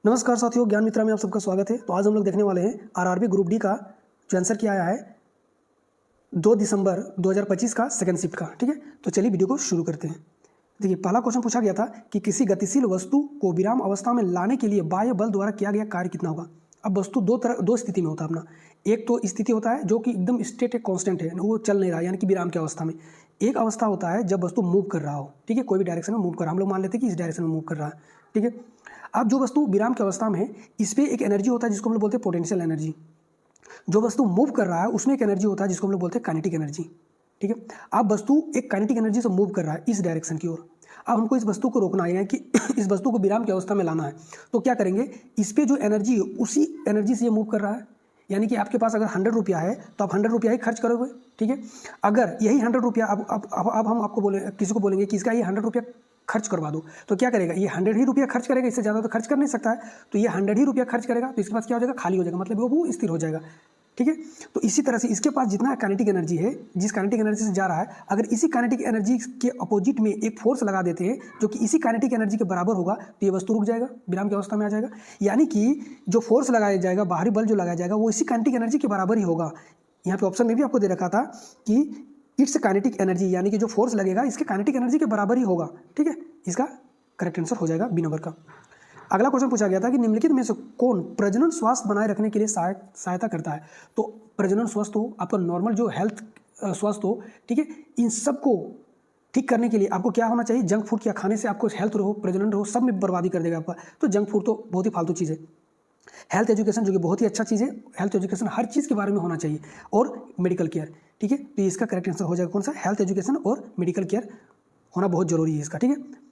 नमस्कार साथियों, ज्ञान मित्रा में आप सबका स्वागत है। तो आज हम लोग देखने वाले हैं आरआरबी ग्रुप डी का जो आंसर किया आया है 2 दिसंबर 2025 का सेकंड शिफ्ट का। ठीक है, तो चलिए वीडियो को शुरू करते हैं। देखिए, पहला क्वेश्चन पूछा गया था कि किसी गतिशील वस्तु को विराम अवस्था में लाने के लिए बाह्य बल द्वारा किया गया कार्य कितना होगा। अब वस्तु दो स्थिति में होता है अपना। एक तो स्थिति होता है जो कि एकदम स्टेट है, कॉन्स्टेंट है, वो चल नहीं रहा, यानी कि विराम की अवस्था में। एक अवस्था होता है जब वस्तु मूव कर रहा हो। ठीक है, कोई भी डायरेक्शन में मूव कर रहा है, हम लोग मान लेते हैं कि इस डायरेक्शन में मूव कर रहा है। ठीक है, अब जो वस्तु विराम की अवस्था में है, इस पर एक एनर्जी होता है जिसको हम लोग बोलते हैं पोटेंशियल एनर्जी। जो वस्तु मूव कर रहा है उसमें एक एनर्जी होता है जिसको हम लोग बोलते हैं काइनेटिक एनर्जी। ठीक है, अब वस्तु एक काइनेटिक एनर्जी से मूव कर रहा है इस डायरेक्शन की ओर। अब हमको इस वस्तु को रोकना है, यानी कि इस वस्तु को विराम की अवस्था में लाना है। तो क्या करेंगे, इस पर जो एनर्जी है उसी एनर्जी से ये मूव कर रहा है। यानी कि आपके पास अगर 100 रुपया है तो आप 100 रुपया ही खर्च करोगे। ठीक है, अगर यही 100 रुपया अब हम आपको किसी को बोलेंगे कि इसका ये 100 रुपया खर्च करवा दो, तो क्या करेगा, ये 100 ही रुपया खर्च करेगा, इससे ज़्यादा तो खर्च कर नहीं सकता है। तो ये 100 ही रुपया खर्च करेगा, तो इसके पास क्या हो जाएगा, खाली हो जाएगा, मतलब वो स्थिर हो जाएगा। ठीक है, तो इसी तरह से इसके पास जितना काइनेटिक एनर्जी है, जिस काइनेटिक एनर्जी से जा रहा है, अगर इसी काइनेटिक एनर्जी के अपोजिट में एक फोर्स लगा देते हैं जो कि इसी काइनेटिक एनर्जी के बराबर होगा, तो ये वस्तु रुक जाएगा, विराम की अवस्था में आ जाएगा। यानी कि जो फोर्स लगाया जाएगा, बाहरी बल जो लगाया जाएगा, वो इसी काइनेटिक एनर्जी के बराबर ही होगा। यहाँ पे ऑप्शन में भी आपको दे रखा था कि इट्स काइनेटिक एनर्जी, यानी कि जो फोर्स लगेगा इसके काइनेटिक एनर्जी के बराबर ही होगा। ठीक है, इसका करेक्ट आंसर हो जाएगा बी नंबर का। अगला क्वेश्चन पूछा गया था कि निम्नलिखित में से कौन प्रजनन स्वास्थ्य बनाए रखने के लिए सहायता करता है। तो प्रजनन स्वास्थ्य हो, आपका नॉर्मल जो हेल्थ स्वास्थ्य हो, ठीक है, इन सब को ठीक करने के लिए आपको क्या होना चाहिए, जंक फूड क्या खाने से आपको हेल्थ रहो, प्रजनन रहो, सब में बर्बादी कर देगा आपका। तो जंक फूड तो बहुत ही फालतू चीज़ है। हेल्थ एजुकेशन जो कि बहुत ही अच्छा चीज़ है, हेल्थ एजुकेशन हर चीज़ के बारे में होना चाहिए, और मेडिकल केयर। ठीक है, तो इसका करेक्ट आंसर हो जाएगा कौन सा, हेल्थ एजुकेशन और मेडिकल केयर होना बहुत जरूरी है इसका। ठीक है,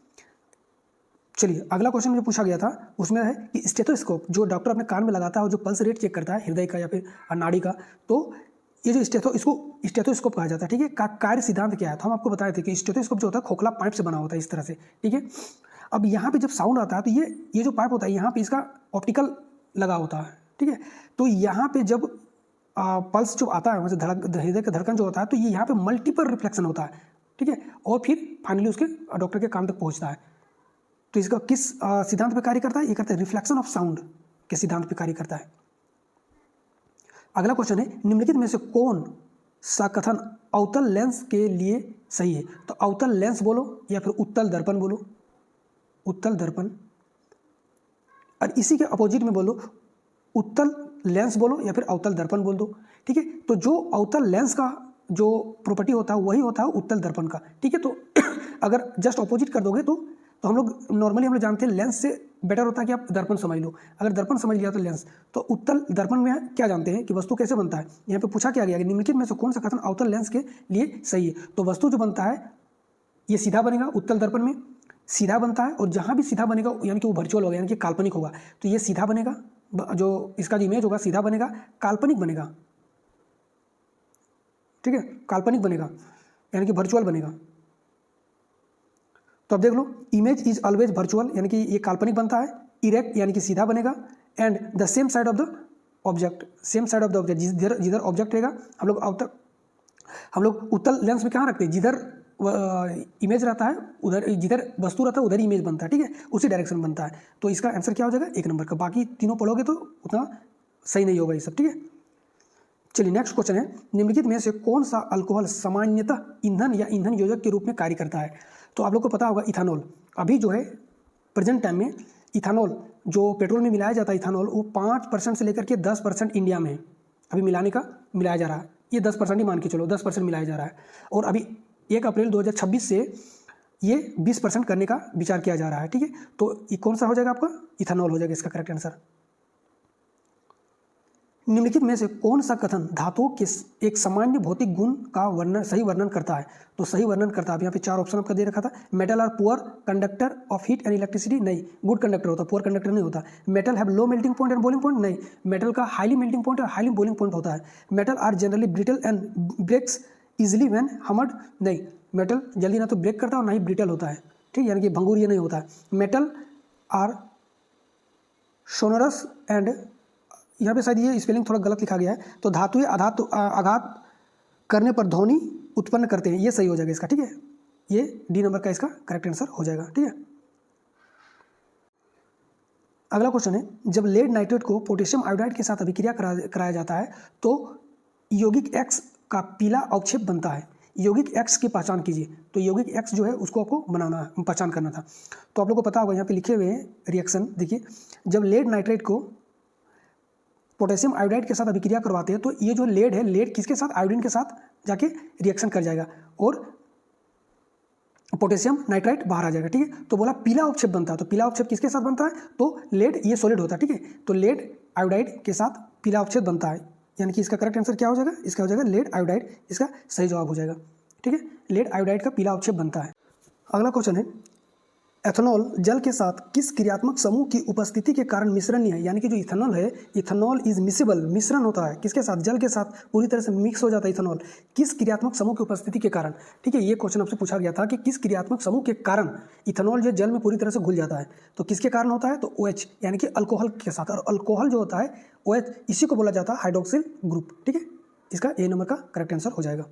चलिए अगला क्वेश्चन जो पूछा गया था उसमें है कि स्टेथोस्कोप जो डॉक्टर अपने कान में लगाता है और जो पल्स रेट चेक करता है हृदय का या फिर नाड़ी का, तो ये जो इसको स्टेथोस्कोप कहा जाता है। ठीक है, का कार्य सिद्धांत क्या है, तो हम आपको बताए थे कि स्टेथोस्कोप जो होता है खोखला पाइप से बना होता है इस तरह से। ठीक है, अब यहाँ पे जब साउंड आता है तो ये जो पाइप होता है यहाँ पे इसका ऑप्टिकल लगा होता है। ठीक है, तो यहाँ पे जब पल्स जो आता है, वैसे हृदय का धड़कन जो होता है, तो ये यहाँ पे मल्टीपल रिफ्लेक्शन होता है। ठीक है, और फिर फाइनली उसके डॉक्टर के कान तक पहुँचता है। तो इसका किस सिद्धांत पे कार्य करता है, ये करता है रिफ्लेक्शन ऑफ साउंड के सिद्धांत पे कार्य करता है। अगला क्वेश्चन है निम्नलिखित में से कौन सा कथन अवतल लेंस के लिए सही है। तो अवतल लेंस बोलो या फिर उत्तल दर्पण बोलो, उत्तल दर्पण, और इसी के अपोजिट में बोलो उत्तल लेंस बोलो या फिर अवतल दर्पण बोल दो। ठीक है, तो जो अवतल लेंस का जो प्रॉपर्टी होता है वही होता है उत्तल दर्पण का। ठीक है, तो अगर जस्ट अपोजिट कर दोगे तो हम लोग नॉर्मली हम लोग जानते हैं लेंस से बेटर होता है कि आप दर्पण समझ लो। अगर दर्पण समझ लिया तो लेंस। तो उत्तल दर्पण में क्या जानते हैं कि वस्तु कैसे बनता है। यहाँ पे पूछा क्या गया कि निम्नलिखित में से कौन सा कथन अवतल लेंस के लिए सही है। तो वस्तु जो बनता है ये सीधा बनेगा, उत्तल दर्पण में सीधा बनता है, और जहाँ भी सीधा बनेगा यानी कि वो वर्चुअल होगा, यानी कि काल्पनिक होगा। तो ये सीधा बनेगा, जो इसका जो इमेज होगा सीधा बनेगा, काल्पनिक बनेगा। ठीक है, काल्पनिक बनेगा यानी कि वर्चुअल बनेगा। तो अब देख लो, इमेज इज ऑलवेज वर्चुअल, यानी कि ये काल्पनिक बनता है। इरेक्ट यानी कि सीधा बनेगा, and the same side of the object, same side of the object, जिधर ऑब्जेक्ट रहेगा हम लोग उत्तल लेंस में कहाँ रखते हैं, जिधर इमेज रहता है उधर, जिधर वस्तु रहता है उधर ही इमेज बनता है। ठीक है, उसी डायरेक्शन बनता है। तो इसका आंसर क्या हो जाएगा, 1 नंबर का। बाकी तीनों पढ़ोगे तो उतना सही नहीं होगा ये सब। ठीक है, चलिए नेक्स्ट क्वेश्चन है निम्नलिखित में से कौन सा अल्कोहल सामान्यतः ईंधन या ईंधन योजक के रूप में कार्य करता है। तो आप लोग को पता होगा इथानॉल, अभी जो है प्रेजेंट टाइम में इथानॉल जो पेट्रोल में मिलाया जाता है, इथानॉल वो 5% से लेकर के 10% इंडिया में अभी मिलाया जा रहा है। ये 10% ही मान के चलो, 10% मिलाया जा रहा है, और अभी 1 अप्रैल 2026 से ये 20% करने का विचार किया जा रहा है। ठीक है, तो ये कौन सा हो जाएगा आपका, इथानॉल हो जाएगा इसका करेक्ट आंसर। निम्नलिखित में से कौन सा कथन धातुओं के एक सामान्य भौतिक गुण का सही वर्णन करता है। तो सही वर्णन करता है, यहाँ पे 4 ऑप्शन आपका दे रखा था। Metal are poor conductor of heat and electricity, नहीं, गुड कंडक्टर होता है, पुअर कंडक्टर नहीं होता। Metal have low melting point and boiling point, नहीं, मेटल का हाईली मेल्टिंग पॉइंट और हाईली बॉइलिंग पॉइंट होता है। Metal are generally brittle and breaks easily when hammered, नहीं, मेटल जल्दी ना तो ब्रेक करता है और ना ही ब्रिटल होता है। ठीक, यानी कि भंगुर ये नहीं होता है। मेटल आर सोनरस एंड, यहाँ पे शायद ये स्पेलिंग थोड़ा गलत लिखा गया है, तो धातुएं आघात करने पर ध्वनि उत्पन्न करते हैं, ये सही हो जाएगा इसका। ठीक है, ये डी नंबर का इसका करेक्ट आंसर हो जाएगा। ठीक है, अगला क्वेश्चन है, जब लेड नाइट्रेट को पोटेशियम आयोडाइड के साथ अभिक्रिया कराया जाता है तो यौगिक X का पीला अवक्षेप बनता है। यौगिक X की पहचान कीजिए। तो यौगिक X जो है उसको आपको बनाना पहचान करना था। तो आप लोग को पता होगा, यहाँ पे लिखे हुए हैं रिएक्शन देखिए। जब लेड नाइट्रेट को पोटेशियम आयोडाइड के साथ अभिक्रिया करवाते हैं तो ये जो लेड है, लेड किसके साथ, आयोडीन के साथ जाके रिएक्शन कर जाएगा और पोटेशियम नाइट्राइट बाहर आ जाएगा। ठीक है, तो बोला पीला अवक्षेप बनता है। तो पीला अवक्षेप किसके साथ बनता है, तो लेड, ये सॉलिड होता है। ठीक है, तो लेड आयोडाइड के साथ पीला अवक्षेप बनता है, यानी कि इसका करेक्ट आंसर क्या हो जाएगा, इसका हो जाएगा लेड आयोडाइड, इसका सही जवाब हो जाएगा। ठीक है, लेड आयोडाइड का पीला अवक्षेप बनता है। अगला क्वेश्चन है, एथेनॉल जल के साथ किस क्रियात्मक समूह की उपस्थिति के कारण मिश्रणीय है, यानी कि जो इथेनॉल है, इथेनॉल इज मिसेबल, मिश्रण होता है किसके साथ, जल के साथ पूरी तरह से मिक्स हो जाता है इथेनॉल, किस क्रियात्मक समूह की उपस्थिति के कारण। ठीक है, ये क्वेश्चन आपसे पूछा गया था कि किस क्रियात्मक समूह के कारण इथेनॉल जो जल में पूरी तरह से घुल जाता है, तो किसके कारण होता है, तो OH यानी कि अल्कोहल के साथ। और अल्कोहल जो होता है OH, इसी को बोला जाता है हाइड्रोक्सिल ग्रुप। ठीक है, इसका A नंबर का करेक्ट आंसर हो जाएगा।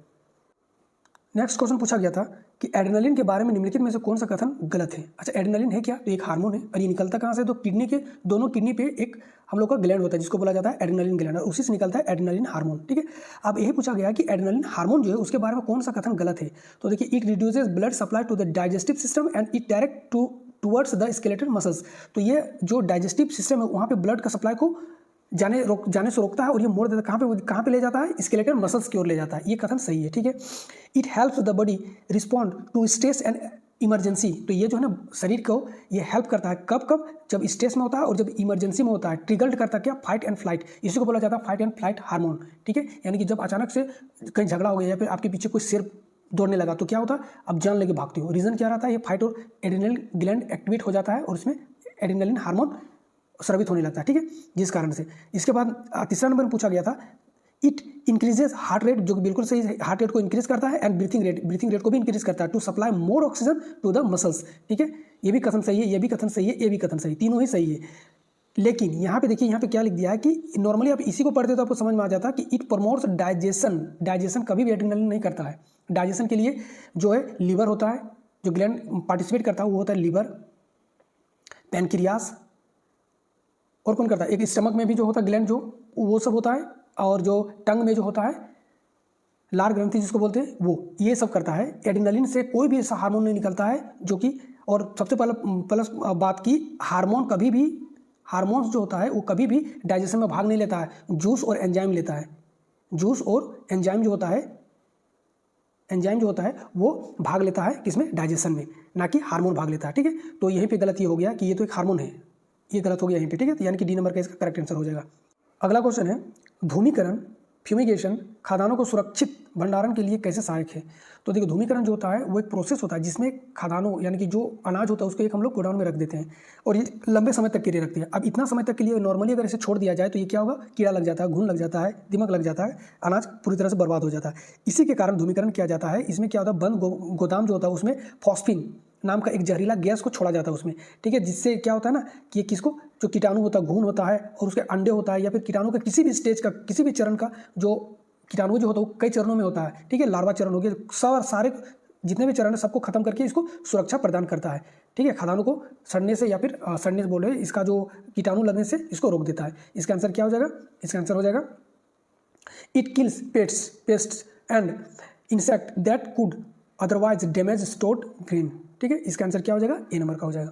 नेक्स्ट क्वेश्चन पूछा गया था कि एड्रेनलिन के बारे में निम्नलिखित में से कौन सा कथन गलत है। अच्छा, एड्रेनलिन है क्या, तो एक हार्मोन है और ये निकलता कहाँ से, तो किडनी के दोनों किडनी पे एक हम लोग का ग्लैंड होता है जिसको बोला जाता है एड्रेनलिन ग्लैंड, और उसी से निकलता है एड्रेनलिन हार्मोन। ठीक है, अब यही पूछा गया कि एड्रेनलिन हार्मोन जो है उसके बारे में कौन सा कथन गलत है। तो देखिए, it reduces blood supply to the digestive system and it direct towards the skeletal muscles. तो ये जो डाइजेस्टिव सिस्टम है वहाँ पे ब्लड का सप्लाई को जाने से रोकता है और ये मोड़ देता है, कहाँ पे ले जाता है, स्केलेटल मसल्स की ओर ले जाता है। ये कथन सही है। ठीक है, it helps the body respond to stress and emergency. तो ये जो है ना, शरीर को ये हेल्प करता है, कब जब स्ट्रेस में होता है और जब इमरजेंसी में होता है। ट्रिगर्ड करता है क्या, फाइट एंड फ्लाइट, इसी को बोला जाता है फाइट एंड फ्लाइट हार्मोन। ठीक है, यानी कि जब अचानक से कहीं झगड़ा हो गया या फिर आपके पीछे कोई शेर दौड़ने लगा तो क्या होता है, अब जान लेके भागते हो। रीजन क्या रहता है, ये फाइट और एड्रेनल ग्लैंड एक्टिवेट हो जाता है और उसमें एड्रेनलिन हार्मोन स्रावित होने लगता है। ठीक है, जिस कारण से। इसके बाद तीसरा नंबर में पूछा गया था, इट इंक्रीजेज हार्ट रेट, जो कि बिल्कुल सही है, हार्ट रेट को इंक्रीज करता है, एंड ब्रीथिंग रेट को भी इंक्रीज करता है, to supply more oxygen to the muscles. ठीक है, ये भी कथन सही है, ये भी कथन सही है, ये भी कथन सही, तीनों ही सही है। लेकिन यहाँ पे देखिए, यहाँ पे क्या लिख दिया है कि नॉर्मली आप इसी को पढ़ते तो आपको समझ में आ जाता कि इट प्रमोट्स डाइजेशन कभी भी एड्रेनलिन नहीं करता है। डाइजेशन के लिए जो है लीवर होता है, जो ग्लैंड पार्टिसिपेट करता है वो होता है लीवर, पैनक्रियास, और कौन करता है, एक स्टमक में भी जो होता है ग्लैंड जो, वो सब होता है, और जो टंग में जो होता है लार ग्रंथि जिसको बोलते हैं वो, ये सब करता है। एड्रेनलिन से कोई भी ऐसा हार्मोन नहीं निकलता है जो कि, और सबसे प्लस बात की, हार्मोन्स जो होता है वो कभी भी डाइजेशन में भाग नहीं लेता है, जूस और एंजाइम लेता है। जूस और एंजाइम जो होता है वो भाग लेता है किसमें, डाइजेशन में, ना कि हार्मोन भाग लेता है। ठीक है, तो यहीं पे गलत ये हो गया कि ये तो एक हार्मोन है, ये गलत हो गया यहीं पे। ठीक है, तो यानी कि D नंबर का इसका करेक्ट आंसर हो जाएगा। अगला क्वेश्चन है, धूमीकरण फ्यूमिगेशन खाद्यान्नों को सुरक्षित भंडारण के लिए कैसे सहायक है। तो देखिए, धूमीकरण जो होता है वो एक प्रोसेस होता है जिसमें खाद्यान्नों यानी कि जो अनाज होता है उसको एक हम लोग गोडाउन में रख देते हैं और ये लंबे समय तक के लिए रखते हैं। अब इतना समय तक के लिए नॉर्मली अगर इसे छोड़ दिया जाए तो ये क्या होगा, कीड़ा लग जाता है, घुन लग जाता है, दीमक लग जाता है, अनाज पूरी तरह से बर्बाद हो जाता है। इसी के कारण धूमीकरण किया जाता है। इसमें क्या होता है, बंद गोदाम जो होता है उसमें फॉस्फिन नाम का एक जहरीला गैस को छोड़ा जाता है उसमें। ठीक है, जिससे क्या होता है ना कि किसको, जो कीटाणु होता है, घून होता है और उसके अंडे होता है, या फिर कीटाणु का किसी भी स्टेज का, किसी भी चरण का जो कीटाणु जो होता है वो कई चरणों में होता है। ठीक है, लार्वा चरण हो गया, सारे जितने भी चरण है सबको खत्म करके इसको सुरक्षा प्रदान करता है। ठीक है, खाद्यान्नों को सड़ने से या फिर सड़ने से बोल रहे, इसका जो कीटाणु लगने से इसको रोक देता है। इसका आंसर क्या हो जाएगा, इसका आंसर हो जाएगा it kills pests and insect that could otherwise damage stored grain. ठीक है, इसका आंसर क्या हो जाएगा, A नंबर का हो जाएगा।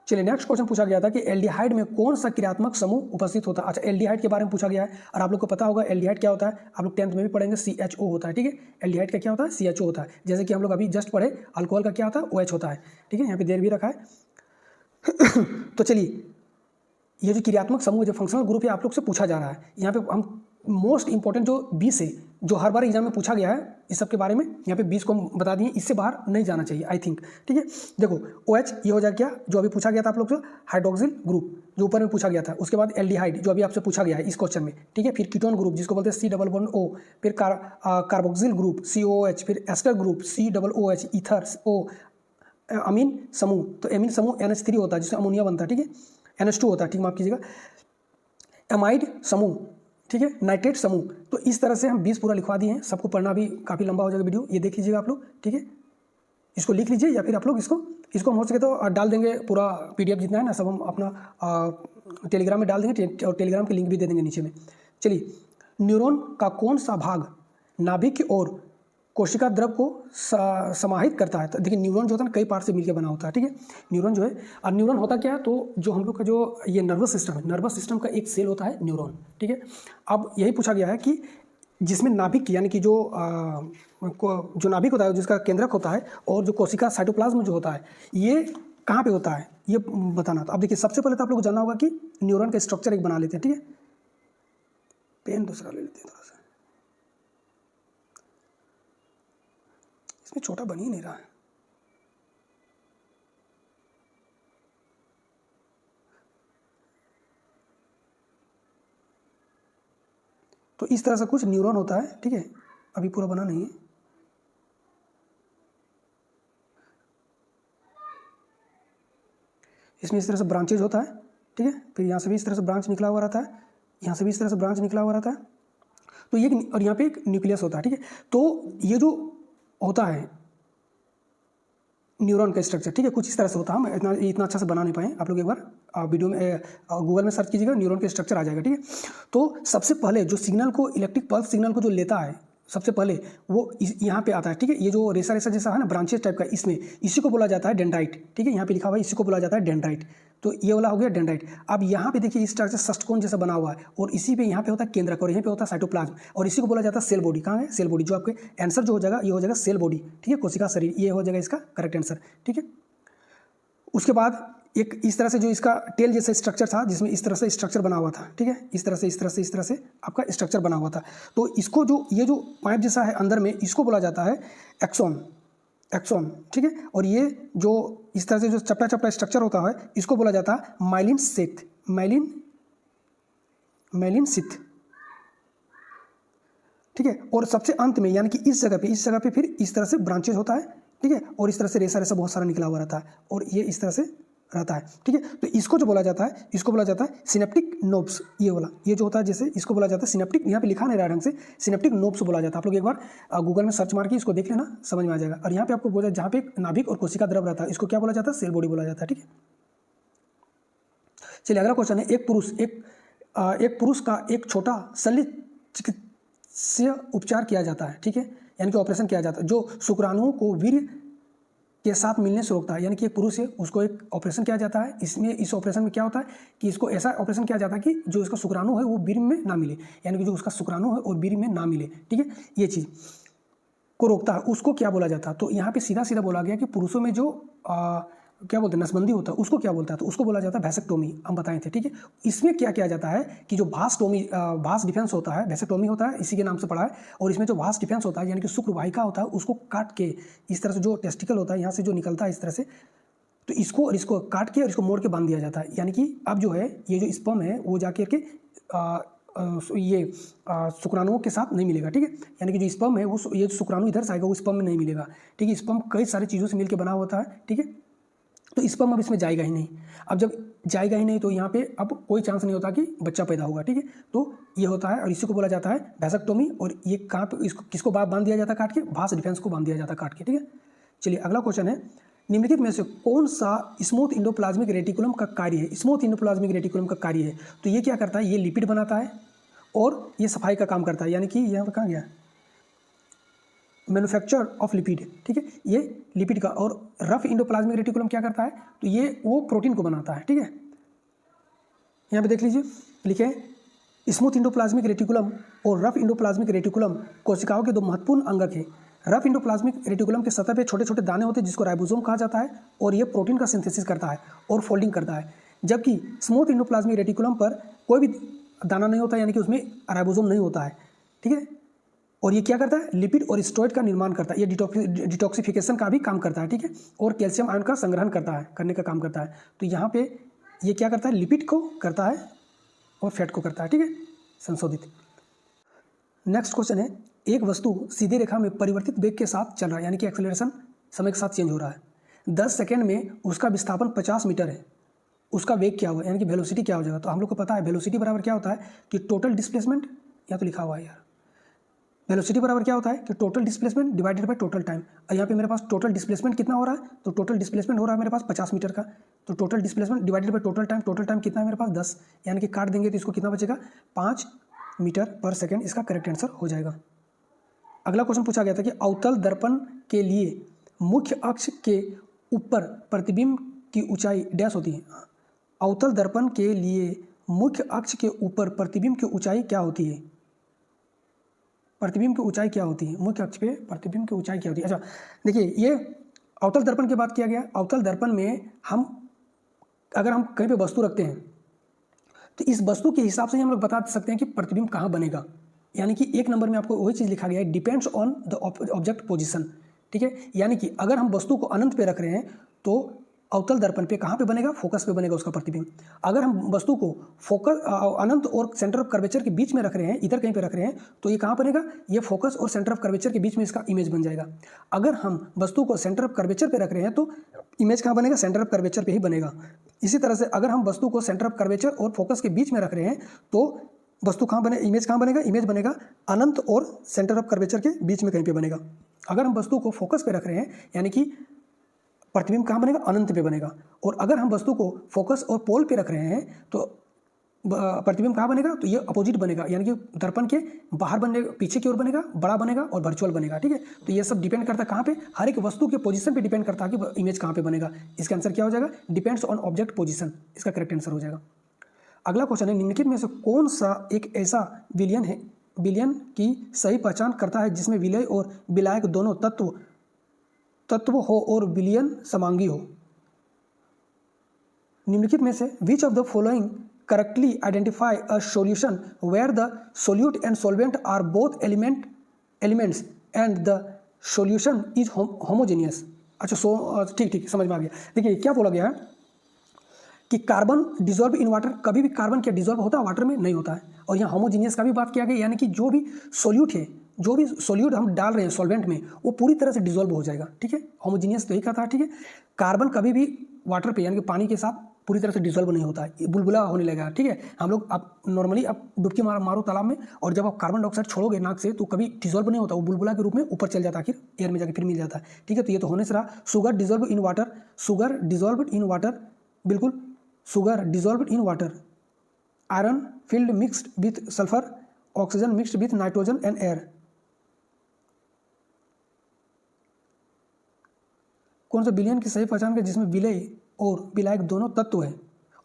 चलिए, नेक्स्ट क्वेश्चन पूछा गया था कि एल्डिहाइड में कौन सा क्रियात्मक समूह उपस्थित होता है। अच्छा, एल्डिहाइड के बारे में पूछा गया है और आप लोग को पता होगा एल्डिहाइड क्या होता है, आप लोग 10th में भी पढ़ेंगे, CHO होता है। ठीक है, एल्डिहाइड का क्या होता है, CHO होता है। जैसे कि हम लोग अभी जस्ट पढ़े अल्कोहल का क्या होता है, OH होता है। ठीक है, यहाँ पे देर भी रखा है। तो चलिए, ये जो क्रियात्मक समूह जो फंक्शनल ग्रुप है आप लोग से पूछा जा रहा है, यहाँ पे हम मोस्ट इंपॉर्टेंट जो 20 है, जो हर बार एग्जाम में पूछा गया है, इस सब के बारे में यहाँ पे 20 को हम बता दिए, इससे बाहर नहीं जाना चाहिए आई थिंक। ठीक है, देखो OH ये हो जाएगा क्या, जो अभी पूछा गया था आप लोग से, हाइड्रोक्सिल ग्रुप जो ऊपर में पूछा गया था। उसके बाद एल्डिहाइड जो अभी आपसे पूछा गया है इस क्वेश्चन में। ठीक है, फिर कीटोन ग्रुप जिसको बोलते हैं C++O, फिर कार्बोक्सिल ग्रुप COOH, फिर ester group COOH, ether O, amine समूह, तो एमीन समूह NH3 होता है जिससे अमोनिया बनता है। ठीक है, NH2 होता है, ठीक माफ कीजिएगा, एमाइड समूह, ठीक है, नाइट्रेट समूह। तो इस तरह से हम 20 पूरा लिखवा दिए हैं। सबको पढ़ना भी काफ़ी लंबा हो जाएगा वीडियो, ये देख लीजिएगा आप लोग। ठीक है, इसको लिख लीजिए या फिर आप लोग इसको इसको हम हो सके तो डाल देंगे, पूरा PDF जितना है ना सब हम अपना टेलीग्राम में डाल देंगे और टेलीग्राम की लिंक भी दे देंगे नीचे में। चलिए, न्यूरॉन का कौन सा भाग नाभिक की ओर कोशिका द्रव को समाहित करता है? तो देखिए, न्यूरॉन जो होता है ना कई पार्ट से मिलकर बना होता है, ठीक है। न्यूरॉन जो है, और न्यूरॉन होता क्या है, तो जो हम लोग का जो ये नर्वस सिस्टम है, नर्वस सिस्टम का एक सेल होता है न्यूरॉन, ठीक है। अब यही पूछा गया है कि जिसमें नाभिक यानी कि जो नाभिक होता है, जिसका केंद्रक होता है, और जो कोशिका साइटोप्लाज्म जो होता है, ये कहाँ पे होता है ये बताना। तो अब देखिए, सबसे पहले तो आप लोग को जानना होगा कि न्यूरॉन का स्ट्रक्चर एक बना लेते हैं, ठीक है। पेन दूसरा ले लेते हैं, थोड़ा सा इसमें छोटा बन ही नहीं रहा है। तो इस तरह से कुछ न्यूरॉन होता है, ठीक है। अभी पूरा बना नहीं है। इसमें इस तरह से ब्रांचेज होता है, ठीक है। फिर यहाँ से भी इस तरह से ब्रांच निकला हुआ रहता है, यहाँ से भी इस तरह से ब्रांच निकला हुआ रहता है। तो ये, और यहाँ पे एक न्यूक्लियस होता है, ठीक है। तो ये जो होता है न्यूरॉन का स्ट्रक्चर, ठीक है, कुछ इस तरह से होता है। हम इतना अच्छा से बना नहीं पाए, आप लोग एक बार वीडियो में गूगल में सर्च कीजिएगा, न्यूरॉन का स्ट्रक्चर आ जाएगा, ठीक है। तो सबसे पहले जो सिग्नल को, इलेक्ट्रिक पल्स सिग्नल को जो लेता है, सबसे पहले वो यहाँ पे आता है, ठीक है। ये जो रेसा रेसा जैसा है ना, ब्रांचेस टाइप का, इसमें इसी को बोला जाता है डेंड्राइट, ठीक है। यहाँ पे लिखा हुआ है, इसी को बोला जाता है डेंड्राइट। तो ये वाला हो गया डेंड्राइट। अब यहाँ पे देखिए, इस तरह से षष्ठकोण जैसा बना हुआ है, और इसी पे यहाँ पे होता है केंद्रक, और यहाँ पे होता है साइटोप्लाज्म, और इसी को बोला जाता है सेल बॉडी। कहाँ है सेल बॉडी? जो आपके आंसर जो हो जाएगा, ये हो जाएगा सेल बॉडी, ठीक है, कोशिका शरीर, ये हो जाएगा इसका करेक्ट आंसर, ठीक है। उसके बाद एक इस तरह से जो इसका टेल जैसा स्ट्रक्चर था, जिसमें इस तरह से स्ट्रक्चर बना हुआ था, ठीक है, इस तरह से आपका स्ट्रक्चर बना हुआ था। तो इसको जो ये जो पाइप जैसा है अंदर में, इसको बोला जाता है एक्सॉन, ठीक है। और ये जो इस तरह से जो चपटा चपटा स्ट्रक्चर होता है, इसको बोला जाता है माइलिन सिथ, ठीक है। और सबसे अंत में यानी कि इस जगह पे फिर इस तरह से ब्रांचेज होता है, ठीक है, और इस तरह से रेसा बहुत सारा निकला हुआ रहता है, और ये इस तरह से रहता है, ठीक है। तो इसको जो बोला जाता है, इसको बोला जाता है सिनेप्टिक नोब्स। ये वाला, ये जो होता है, जैसे इसको बोला जाता है सिनेप्टिक, यहाँ पे लिखा नहीं रहा ढंग से, सिनेप्टिक नोब्स बोला जाता है। आप लोग एक बार गूगल में सर्च मार के इसको देख लेना, समझ में आ जाएगा। और यहाँ पे आपको बोला, जहाँ पे नाभिक और कोशिका द्रव रहता है, इसको क्या बोला जाता है? सेल बॉडी बोला जाता है, ठीक है। चलिए, अगला क्वेश्चन है, एक पुरुष का एक छोटा शल्य चिकित्सीय उपचार किया जाता है, ठीक है, यानी कि ऑपरेशन किया जाता है, जो शुक्राणुओं को वीर्य के साथ मिलने से रोकता है। यानी कि एक पुरुष है, उसको एक ऑपरेशन किया जाता है। इस ऑपरेशन में क्या होता है कि इसको ऐसा ऑपरेशन किया जाता है कि जो इसका शुक्राणु है वो वीर्य में ना मिले, यानी कि जो उसका शुक्राणु है और वीर्य में ना मिले, ठीक है, ये चीज़ को रोकता है। उसको क्या बोला जाता है? तो यहाँ पे सीधा सीधा बोला गया कि पुरुषों में जो क्या बोलते हैं, नसबंदी होता है, उसको क्या बोलता है? तो उसको बोला जाता है वैसेक्टोमी, हम बताए थे, ठीक है। इसमें क्या किया जाता है कि जो भास डिफेंस होता है, वैसेक्टोमी होता है, इसी के नाम से पड़ा है। और इसमें जो भास डिफेंस होता है, यानी कि शुक्र वाहिका होता है, उसको काट के इस तरह से जो टेस्टिकल होता है, यहाँ से जो निकलता है इस तरह से, तो इसको और इसको काट के और इसको मोड़ के बांध दिया जाता है। यानी कि अब जो है ये जो स्पर्म है वो जाके के ये शुक्राणुओं के साथ नहीं मिलेगा, ठीक है। यानी कि जो स्पर्म है वो, ये जो शुक्राणु इधर से आएगा वो स्पर्म में नहीं मिलेगा, ठीक है। स्पर्म कई सारी चीज़ों से मिलकर बना होता है, ठीक है। तो स्पर्म अब इसमें जाएगा ही नहीं। अब जब जाएगा ही नहीं तो यहाँ पे अब कोई चांस नहीं होता कि बच्चा पैदा होगा, ठीक है। तो ये होता है और इसी को बोला जाता है वैसेक्टोमी। और ये कहाँ पे इसको किसको बांध दिया जाता है? काट के भास डिफेंस को बांध दिया जाता है काट के, ठीक है। चलिए, अगला क्वेश्चन है, निम्नलिखित में से कौन सा स्मूथ इंडोप्लाज्मिक रेटिकुलम का कार्य है? स्मूथ इंडोप्लाज्मिक रेटिकुलम का कार्य है, तो ये क्या करता है? ये लिपिड बनाता है और ये सफाई का काम करता है। यानी कि यहाँ पर कहाँ गया, मैन्युफैक्चर ऑफ लिपिड, ठीक है, ये लिपिड का। और रफ इंडोप्लाज्मिक रेटिकुलम क्या करता है? तो ये वो प्रोटीन को बनाता है, ठीक है। यहाँ पे देख लीजिए, लिखे स्मूथ इंडोप्लाज्मिक रेटिकुलम और रफ इंडोप्लाज्मिक रेटिकुलम कोशिकाओं के दो महत्वपूर्ण अंगक है। रफ इंडोप्लाज्मिक रेटिकुलम के सतह पे छोटे छोटे दाने होते हैं जिसको राइबोसोम कहा जाता है, और ये प्रोटीन का सिंथेसिस करता है और फोल्डिंग करता है। जबकि स्मूथ इंडोप्लाज्मिक रेटिकुलम पर कोई भी दाना नहीं होता, यानी कि उसमें राइबोसोम नहीं होता है, ठीक है। और ये क्या करता है? लिपिड और स्टेरॉइड का निर्माण करता है, ये डिटॉक्सिफिकेशन का भी काम करता है, ठीक है। और कैल्शियम आयन का संग्रहण करने का काम करता है। तो यहाँ पे ये क्या करता है? लिपिड को करता है और फैट को करता है, ठीक है, संशोधित। नेक्स्ट क्वेश्चन है, एक वस्तु सीधी रेखा में परिवर्तित वेग के साथ चल रहा है, यानी कि एक्सेलरेशन समय के साथ चेंज हो रहा है। 10 सेकेंड में उसका विस्थापन 50 मीटर है, उसका वेग क्या हुआ, यानी कि वेलोसिटी क्या हो जाएगा? तो हम लोग को पता है वेलोसिटी बराबर क्या होता है कि टोटल डिस्प्लेसमेंट, या तो लिखा हुआ है यार, वेलोसिटी बराबर क्या होता है कि total displacement divided by total time. और यहाँ पे मेरे पास टोटल डिस्प्लेसमेंट कितना हो रहा है, तो टोटल डिस्प्लेसमेंट हो रहा है मेरे पास 50 मीटर का। तो total displacement divided by total time कितना है मेरे पास 10, यानी कि काट देंगे तो इसको कितना बचेगा 5 मीटर पर सेकेंड। इसका करेक्ट आंसर हो जाएगा। अगला क्वेश्चन पूछा गया था कि अवतल दर्पण के लिए मुख्य अक्ष के ऊपर प्रतिबिंब की ऊंचाई डैश होती है। अवतल दर्पण के लिए मुख्य अक्ष के ऊपर प्रतिबिंब की ऊंचाई क्या होती है? प्रतिबिंब की ऊंचाई क्या होती है? मुख्य अक्ष पे प्रतिबिंब की ऊंचाई क्या होती है? अच्छा देखिए, ये अवतल दर्पण की बात किया गया। अवतल दर्पण में अगर हम कहीं पे वस्तु रखते हैं तो इस वस्तु के हिसाब से ही हम लोग बता सकते हैं कि प्रतिबिंब कहाँ बनेगा। यानी कि 1 नंबर में आपको वही चीज़ लिखा गया है, depends on the object position. ठीक है, यानी कि अगर हम वस्तु को अनंत पे रख रहे हैं तो अवतल दर्पण पे कहाँ पे बनेगा? फोकस पे बनेगा उसका प्रतिबिंब। अगर हम वस्तु को फोकस अनंत और सेंटर ऑफ कर्वेचर के बीच में रख रहे हैं, इधर कहीं पे रख रहे हैं, तो ये कहाँ बनेगा? ये फोकस और सेंटर ऑफ कर्वेचर के बीच में इसका इमेज बन जाएगा। अगर हम वस्तु को सेंटर ऑफ कर्वेचर पे रख रहे हैं तो इमेज कहाँ बनेगा? सेंटर ऑफ कर्वेचर पे ही बनेगा। इसी तरह से अगर हम वस्तु को सेंटर ऑफ कर्वेचर और फोकस के बीच में रख रहे हैं तो वस्तु कहाँ बने? इमेज कहाँ बनेगा? इमेज बनेगा अनंत और सेंटर ऑफ कर्वेचर के बीच में कहीं पे बनेगा। अगर हम वस्तु को फोकस पे रख रहे हैं यानी कि प्रतिबिंब कहाँ बनेगा? अनंत पे बनेगा। और अगर हम वस्तु को फोकस और पोल पे रख रहे हैं तो प्रतिबिंब कहाँ बनेगा? तो ये अपोजिट बनेगा, यानी कि दर्पण के बाहर बनेगा, पीछे की ओर बनेगा, बड़ा बनेगा और वर्चुअल बनेगा। ठीक है, तो ये सब डिपेंड करता है कहाँ पे? हर एक वस्तु के पोजीशन पे डिपेंड करता है कि इमेज कहाँ पे बनेगा। इसका आंसर क्या हो जाएगा? Depends on object position. इसका करेक्ट आंसर हो जाएगा। अगला क्वेश्चन है, निम्नलिखित में से कौन सा एक ऐसा विलयन की सही पहचान करता है जिसमें विलय और विलायक दोनों तत्व हो और विलयन समांगी हो? निम्नलिखित में से which of the following correctly identify a solution where the solute and solvent are both elements and the solution is homogeneous? अच्छा ठीक समझ में आ गया। देखिए क्या बोला गया है कि कार्बन डिजॉल्व इन वाटर, कभी भी कार्बन क्या डिजॉल्व होता है? वाटर में नहीं होता है। और यहाँ होमोजीनियस का भी बात किया गया, यानी कि जो भी सोल्यूट हम डाल रहे हैं सॉल्वेंट में वो पूरी तरह से डिजॉल्व हो जाएगा। ठीक है, होमोजीनियस तो यही कहता है। ठीक है, कार्बन कभी भी वाटर पे यानी कि पानी के साथ पूरी तरह से डिजॉल्व नहीं होता है, बुलबुला होने लगेगा। ठीक है, हम लोग आप नॉर्मली आप डुबकी मारो तालाब में, और जब आप कार्बन डाइऑक्साइड छोड़ोगे नाक से तो कभी डिजॉल्व नहीं होता, वो बुलबुला के रूप में ऊपर चल जाता है, फिर एयर में जाके फिर मिल जाता है। ठीक है, तो ये तो होने से रहा। शुगर डिजॉल्व इन वाटर, बिल्कुल sugar dissolve in water. Iron field mixed with sulphur, oxygen mixed with nitrogen and air. कौन सा विलयन की सही पहचान है जिसमें विलय और विलायक दोनों तत्व है?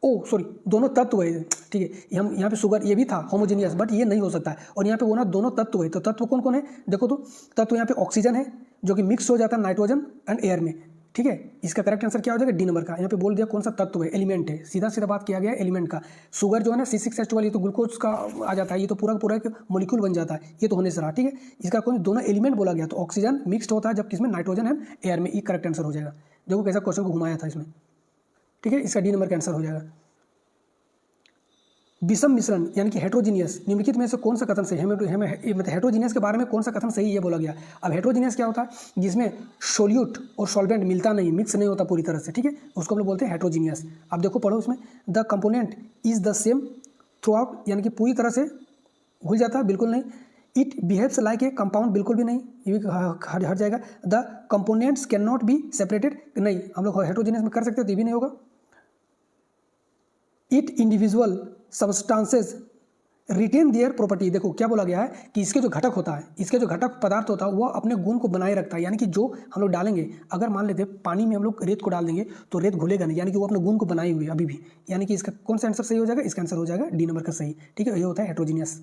दोनों तत्व है। ठीक है, हम यहाँ पे शुगर ये भी था होमोजेनियस, बट ये नहीं हो सकता है। और यहाँ पे वो ना दोनों तत्व है, तो तत्व कौन कौन है? देखो तो तत्व यहाँ पे ऑक्सीजन है जो कि मिक्स हो जाता है नाइट्रोजन एंड एयर में। ठीक है, इसका करेक्ट आंसर क्या हो जाएगा? डी नंबर का। यहाँ पे बोल दिया कौन सा तत्व है, एलिमेंट है। सीधा बात किया गया एलिमेंट का। शुगर जो है ना C6H12, ये तो ग्लूकोज का आ जाता है, ये तो पूरा एक मोलिक्यूल बन जाता है, ये तो होने से रहा। ठीक है, इसका कौन दोनों एलिमेंट बोला गया, तो ऑक्सीजन मिक्सड होता है जब किसमें? नाइट्रोजन एंड एयर में। ये करेक्ट आंसर हो जाएगा। देखो कैसा क्वेश्चन को घुमाया था इसमें। ठीक है, इसका डी नंबर का आंसर हो जाएगा। विषम मिश्रण यानी कि हेट्रोजीनियस, निम्नलिखित में से कौन सा कथन सही है? मतलब हेट्रोजीनियस के बारे में कौन सा कथन सही ये बोला गया। अब हेट्रोजीनियस क्या होता है? जिसमें सोल्यूट और सॉल्वेंट मिलता नहीं, मिक्स नहीं होता पूरी तरह से। ठीक है, उसको हम लोग बोलते हैं हेट्रोजीनियस। अब देखो पढ़ो इसमें, the component is the same through out, यानी कि पूरी तरह से घुल जाता है, बिल्कुल नहीं। It behaves like a compound, बिल्कुल भी नहीं, ये भी हट जाएगा। The components can not be separated, नहीं, हम लोग हेट्रोजीनियस में कर सकते हैं तो ये भी नहीं होगा। It individual substances retain their property, देखो क्या बोला गया है कि इसके जो घटक होता है, इसके जो घटक पदार्थ होता है वो अपने गुण को बनाए रखता है। यानी कि जो हम लोग डालेंगे, अगर मान लेते पानी में हम लोग रेत को डाल देंगे तो रेत घुलेगा नहीं, यानी कि वो अपने गुण को बनाए हुए अभी भी। यानी कि इसका कौन सा आंसर सही हो जाएगा? इसका आंसर हो जाएगा डी नंबर का सही। ठीक है, ये होता है हेट्रोजीनियस।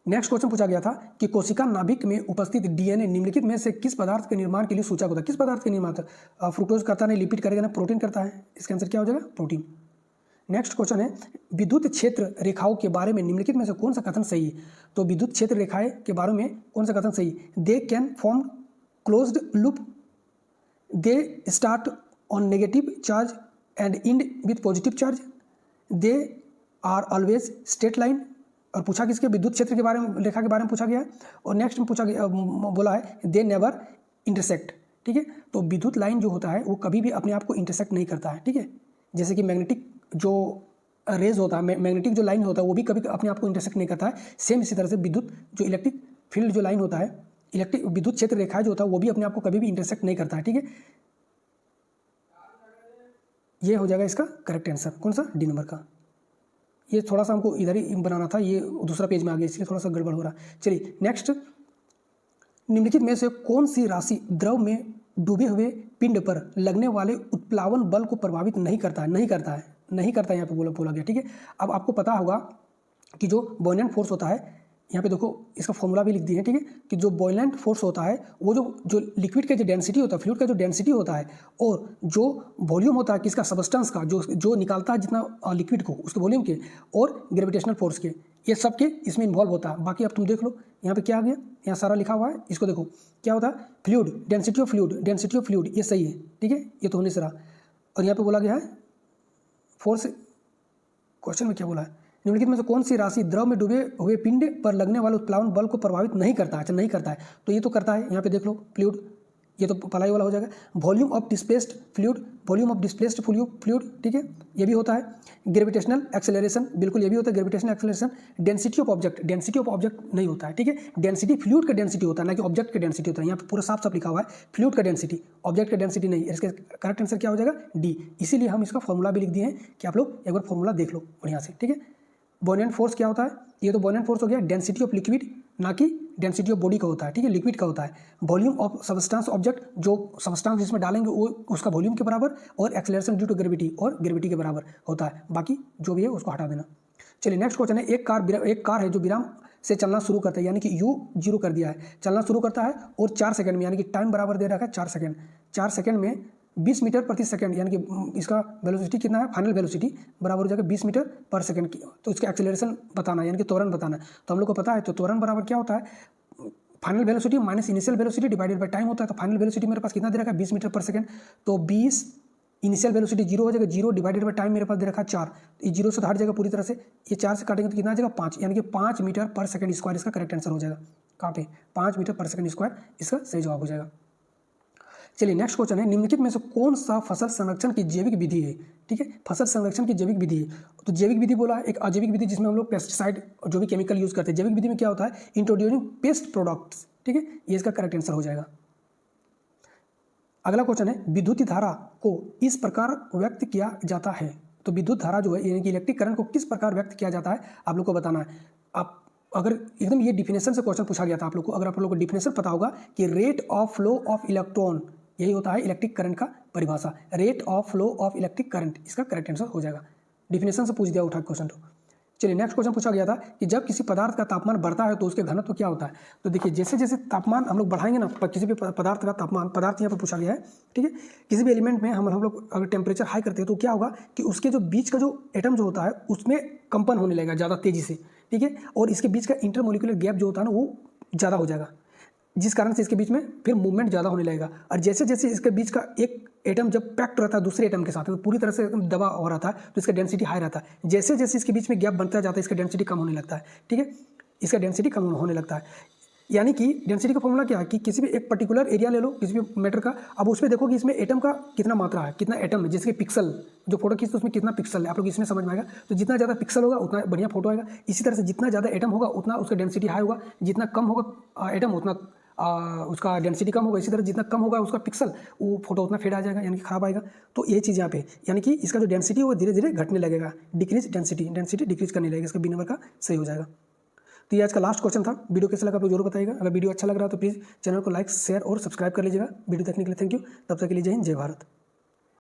नेक्स्ट क्वेश्चन पूछा गया था कि कोशिका नाभिक में उपस्थित डीएनए निम्नलिखित में से किस पदार्थ के निर्माण के लिए सूचक होता है? किस पदार्थ के निर्माण? फ्रुक्टोज करता नहीं, लिपिड करेगा ना, प्रोटीन करता है। इसका आंसर क्या हो जाएगा? प्रोटीन। नेक्स्ट क्वेश्चन है, विद्युत क्षेत्र रेखाओं के बारे में निम्नलिखित में से कौन सा कथन सही है? तो विद्युत क्षेत्र रेखाएं के बारे में कौन सा कथन सही? They can form closed loop, they start on negative charge and end with positive charge, they are always straight line. और पूछा किसके? विद्युत क्षेत्र के बारे में, रेखा के बारे में पूछा गया है। और नेक्स्ट में पूछा गया, बोला है दे नेवर इंटरसेक्ट। ठीक है, तो विद्युत लाइन जो होता है वो कभी भी अपने आप को इंटरसेक्ट नहीं करता है। ठीक है, जैसे कि मैग्नेटिक जो रेज होता है, मैग्नेटिक जो लाइन होता है वो भी कभी अपने आप को इंटरसेक्ट नहीं करता है। सेम इसी तरह से विद्युत जो इलेक्ट्रिक फील्ड जो लाइन होता है, इलेक्ट्रिक विद्युत क्षेत्र रेखा जो होता है वो भी अपने आप को कभी भी इंटरसेक्ट नहीं करता है, ठीक है। ये हो जाएगा इसका करेक्ट आंसर, कौन सा, डी नंबर का। ये थोड़ा सा हमको इधर ही बनाना था, ये दूसरा पेज में आ गया इसलिए थोड़ा सा गड़बड़ हो रहा है। चलिए नेक्स्ट, निम्नलिखित में से कौन सी राशि द्रव में डूबे हुए पिंड पर लगने वाले उत्प्लावन बल को प्रभावित नहीं करता है, नहीं करता है, नहीं करता है, यहाँ पे बोला गया, ठीक है। अब आपको पता होगा कि जो बॉयलेंट फोर्स होता है, यहाँ पे देखो इसका फॉर्मूला भी लिख दिए हैं, ठीक है, कि जो बॉयलेंट फोर्स होता है वो जो लिक्विड का जो डेंसिटी होता है, फ्लूइड का जो डेंसिटी होता है, और जो वॉल्यूम होता है किसका, सबस्टेंस का, जो निकालता है जितना लिक्विड को उसके वॉल्यूम के, और ग्रेविटेशनल फोर्स के, ये सब के इसमें इन्वॉल्व होता है। बाकी अब तुम देख लो यहाँ पे क्या आ गया, यहाँ सारा लिखा हुआ है, इसको देखो क्या होता है, fluid, density of fluid, density of fluid, ये सही है, ठीक है, ये तो होने से रहा। और यहाँ पे बोला गया है फोर्स, क्वेश्चन में क्या बोला है, निम्नलिखित में से कौन सी राशि द्रव में डूबे हुए पिंड पर लगने वाले उत्प्लावन बल को प्रभावित नहीं करता है, अच्छा नहीं करता है, तो ये तो करता है, यहाँ पे देख लो फ्लूइड, ये तो पलाई वाला हो जाएगा। Volume of displaced fluid, volume of displaced fluid, ठीक है, ये भी होता है। ग्रेविटेशनल एक्सेलरेशन, बिल्कुल ये भी होता है gravitational acceleration. Density of object, density of object नहीं होता है, ठीक है, डेंसिटी फ्लूइड का डेंसिटी होता है, ना कि ऑब्जेक्ट का डेंसिटी होता है। यहाँ पे पूरा साफ साफ लिखा हुआ है फ्लूइड का डेंसिटी, ऑब्जेक्ट का डेंसिटी नहीं। इसका करेक्ट आंसर क्या हो जाएगा, डी। इसीलिए हम इसका फॉर्मूला भी लिख दिए हैं कि आप लोग एक बार फॉर्मूला देख लो बढ़िया से, ठीक है। बॉयलेंट फोर्स क्या होता है, ये तो बॉयलेंट फोर्स हो गया डेंसिटी ऑफ लिक्विड, ना कि डेंसिटी ऑफ बॉडी का होता है, ठीक है, लिक्विड का होता है। वॉल्यूम ऑफ सबस्टेंस ऑब्जेक्ट, जो सबस्टेंस जिसमें डालेंगे वो उसका वॉल्यूम के बराबर, और एक्सेलरेशन ड्यू टू ग्रेविटी, और ग्रेविटी के बराबर होता है। बाकी जो भी है उसको हटा देना। चलिए नेक्स्ट क्वेश्चन है, एक कार है जो विराम से चलना शुरू करता है, यानी कि U0 कर दिया है, चलना शुरू करता है, और 4 सेकंड में, यानी कि टाइम बराबर दे रखा है 4 सेकंड, 4 सेकंड में 20 मीटर प्रति सेकंड, यानी कि इसका वेलोसिटी कितना है, फाइनल वेलोसिटी बराबर हो जाएगा 20 मीटर पर सेकंड की। तो इसका एक्सेलरेशन बताना है, यानी कि त्वरण बताना है। तो हम लोग को पता है, तो त्वरण बराबर क्या होता है, final velocity minus initial velocity divided by time होता है। तो फाइनल वेलोसिटी मेरे पास कितना दे रखा है, 20 मीटर पर सेकंड, तो 20 इनिशियल वेलोसिटी 0 हो जाएगा, 0 डिवाइडेड बाय टाइम मेरे पास दे रखा है 4, ये 0 से हट जाएगा पूरी तरह से, ये 4 से काटेंगे तो कितना आ जाएगा 5, यानी कि 5 मीटर पर सेकंड स्क्वायर इसका करेक्ट आंसर हो जाएगा। कहाँ पे, 5 मीटर पर सेकंड स्क्वायर इसका सही जवाब हो जाएगा। चलिए नेक्स्ट क्वेश्चन है, निम्नलिखित में से कौन सा फसल संरक्षण की जैविक विधि है, ठीक है, फसल संरक्षण की जैविक विधि है। तो जैविक विधि बोला है, एक अजैविक विधि जिसमें हम लोग पेस्टिसाइड जो भी केमिकल यूज करते हैं। जैविक विधि में क्या होता है, इंट्रोड्यूसिंग पेस्ट प्रोडक्ट्स, ठीक है, ये इसका करेक्ट आंसर हो जाएगा। अगला क्वेश्चन है, विद्युत धारा को इस प्रकार व्यक्त किया जाता है। तो विद्युत धारा जो है, यानी कि इलेक्ट्रिक करंट को किस प्रकार व्यक्त किया जाता है, आप लोग को बताना है। आप अगर एकदम ये डिफिनेशन से क्वेश्चन पूछा गया था आप लोग को, अगर आप लोग को डिफिनेशन पता होगा कि rate of flow of electron, यही होता है इलेक्ट्रिक करंट का परिभाषा, rate of flow of electric current, इसका करेक्ट आंसर हो जाएगा। डिफिनेशन से पूछ दिया उठा क्वेश्चन तो। चलिए नेक्स्ट क्वेश्चन पूछा गया था कि जब किसी पदार्थ का तापमान बढ़ता है तो उसके घनत्व क्या होता है। तो देखिए जैसे जैसे तापमान हम लोग बढ़ाएंगे ना, किसी भी पदार्थ का तापमान, पदार्थ यहाँ पर पूछा गया है, ठीक है, किसी भी एलिमेंट में हम लोग अगर टेम्परेचर हाई करते हैं तो क्या होगा कि उसके जो बीच का जो एटम जो होता है उसमें कंपन होने लगेगा ज़्यादा तेजी से, ठीक है, और इसके बीच का इंटरमोलिकुलर गैप जो होता है ना वो ज़्यादा हो जाएगा, जिस कारण से इसके बीच में फिर मूवमेंट ज़्यादा होने लगेगा। और जैसे जैसे इसके बीच का एक एटम जब पैक्ट रहता है दूसरे एटम के साथ, तो पूरी तरह से दबा हो रहा था, तो इसका डेंसिटी हाई रहता है। जैसे जैसे इसके बीच में गैप बनता जाता है इसका डेंसिटी कम होने लगता है, ठीक है, इसका डेंसिटी कम होने लगता है। यानी कि डेंसिटी का फॉर्मूला क्या है कि किसी भी एक पर्टिकुलर एरिया ले लो किसी भी मैटर का, अब उसमें देखो कि इसमें एटम का कितना मात्रा है, कितना एटम है, जैसे कि पिक्सल जो फोटो खींचते उसमें कितना पिक्सल है, आप लोग इसमें समझ में आएगा। तो जितना ज़्यादा पिक्सल होगा उतना बढ़िया फोटो आएगा। इसी तरह से जितना ज़्यादा एटम होगा उतना उसका डेंसिटी हाई होगा, जितना कम होगा एटम उतना उसका डेंसिटी कम होगा। इसी तरह जितना कम होगा उसका पिक्सल, वो फोटो उतना फेड आ जाएगा, यानी कि खराब आएगा। तो ये चीज़ यहाँ पे, यानी कि इसका जो डेंसिटी है वो धीरे धीरे घटने लगेगा, डिक्रीज डेंसिटी डिक्रीज करने लगेगा, इसका बी नंबर का सही हो जाएगा। तो ये आज का लास्ट क्वेश्चन था। वीडियो कैसा लगा आप लोग जरूर बताइएगा। अगर वीडियो अच्छा लग रहा है तो प्लीज़ चैनल को लाइक शेयर और सब्सक्राइब कर लीजिएगा। वीडियो देखने के लिए थैंक यू। तब तक के लिए जय हिंद, जय भारत।